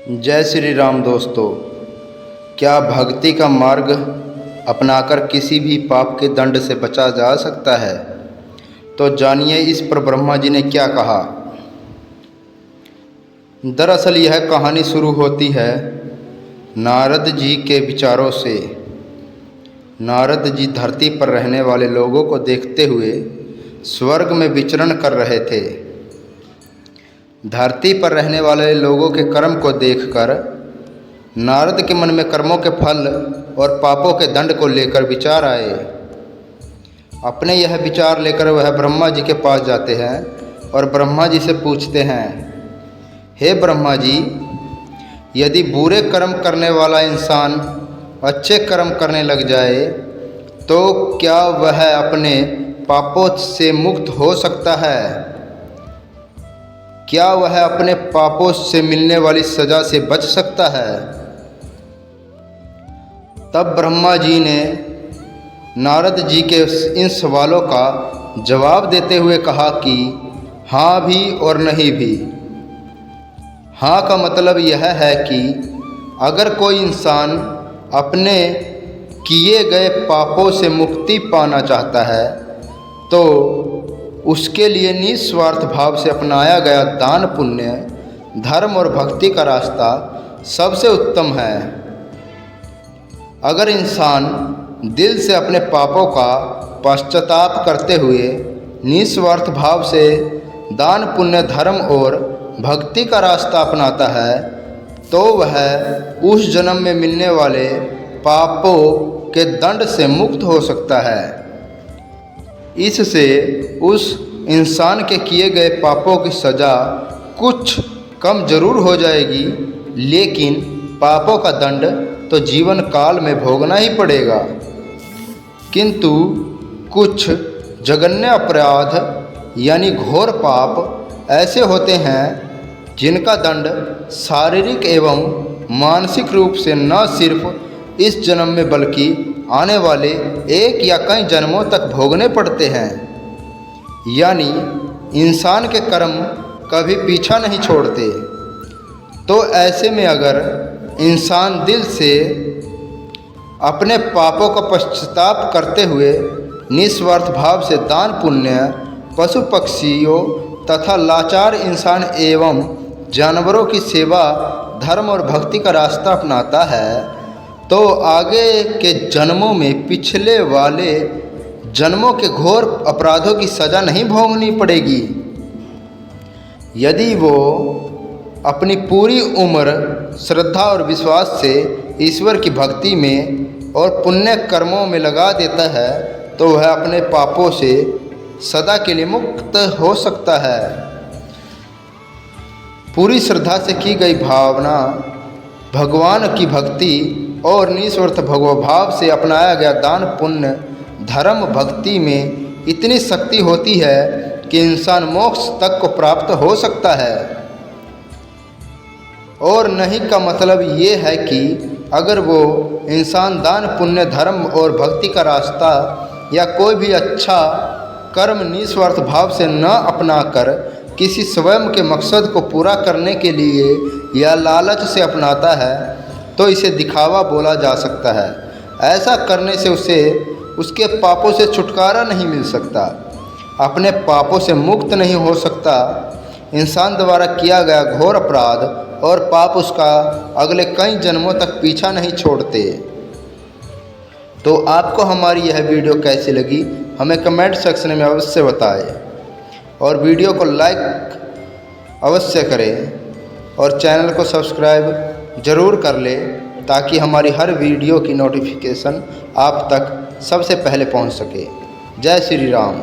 जय श्री राम दोस्तों। क्या भक्ति का मार्ग अपनाकर किसी भी पाप के दंड से बचा जा सकता है? तो जानिए इस पर ब्रह्मा जी ने क्या कहा। दरअसल यह कहानी शुरू होती है नारद जी के विचारों से। नारद जी धरती पर रहने वाले लोगों को देखते हुए स्वर्ग में विचरण कर रहे थे। धरती पर रहने वाले लोगों के कर्म को देखकर नारद के मन में कर्मों के फल और पापों के दंड को लेकर विचार आए। अपने यह विचार लेकर वह ब्रह्मा जी के पास जाते हैं और ब्रह्मा जी से पूछते हैं, हे ब्रह्मा जी, यदि बुरे कर्म करने वाला इंसान अच्छे कर्म करने लग जाए तो क्या वह अपने पापों से मुक्त हो सकता है? क्या वह अपने पापों से मिलने वाली सजा से बच सकता है? तब ब्रह्मा जी ने नारद जी के इन सवालों का जवाब देते हुए कहा कि हाँ भी और नहीं भी। हाँ का मतलब यह है कि अगर कोई इंसान अपने किए गए पापों से मुक्ति पाना चाहता है तो उसके लिए निस्वार्थ भाव से अपनाया गया दान, पुण्य, धर्म और भक्ति का रास्ता सबसे उत्तम है। अगर इंसान दिल से अपने पापों का पश्चाताप करते हुए निस्वार्थ भाव से दान, पुण्य, धर्म और भक्ति का रास्ता अपनाता है तो वह उस जन्म में मिलने वाले पापों के दंड से मुक्त हो सकता है। इससे उस इंसान के किए गए पापों की सज़ा कुछ कम जरूर हो जाएगी, लेकिन पापों का दंड तो जीवन काल में भोगना ही पड़ेगा। किंतु कुछ जघन्य अपराध यानी घोर पाप ऐसे होते हैं जिनका दंड शारीरिक एवं मानसिक रूप से न सिर्फ इस जन्म में बल्कि आने वाले एक या कई जन्मों तक भोगने पड़ते हैं। यानी इंसान के कर्म कभी पीछा नहीं छोड़ते। तो ऐसे में अगर इंसान दिल से अपने पापों का पश्चाताप करते हुए निस्वार्थ भाव से दान, पुण्य, पशु पक्षियों तथा लाचार इंसान एवं जानवरों की सेवा, धर्म और भक्ति का रास्ता अपनाता है तो आगे के जन्मों में पिछले वाले जन्मों के घोर अपराधों की सज़ा नहीं भोगनी पड़ेगी। यदि वो अपनी पूरी उम्र श्रद्धा और विश्वास से ईश्वर की भक्ति में और पुण्य कर्मों में लगा देता है तो वह अपने पापों से सदा के लिए मुक्त हो सकता है। पूरी श्रद्धा से की गई भावना, भगवान की भक्ति और निस्वार्थ भाव से अपनाया गया दान, पुण्य, धर्म, भक्ति में इतनी शक्ति होती है कि इंसान मोक्ष तक को प्राप्त हो सकता है। और नहीं का मतलब ये है कि अगर वो इंसान दान, पुण्य, धर्म और भक्ति का रास्ता या कोई भी अच्छा कर्म निस्वार्थ भाव से न अपनाकर किसी स्वयं के मकसद को पूरा करने के लिए या लालच से अपनाता है तो इसे दिखावा बोला जा सकता है। ऐसा करने से उसे उसके पापों से छुटकारा नहीं मिल सकता, अपने पापों से मुक्त नहीं हो सकता। इंसान द्वारा किया गया घोर अपराध और पाप उसका अगले कई जन्मों तक पीछा नहीं छोड़ते। तो आपको हमारी यह वीडियो कैसी लगी हमें कमेंट सेक्शन में अवश्य बताएं और वीडियो को लाइक अवश्य करें और चैनल को सब्सक्राइब ज़रूर कर लें ताकि हमारी हर वीडियो की नोटिफिकेशन आप तक सबसे पहले पहुंच सके। जय श्री राम।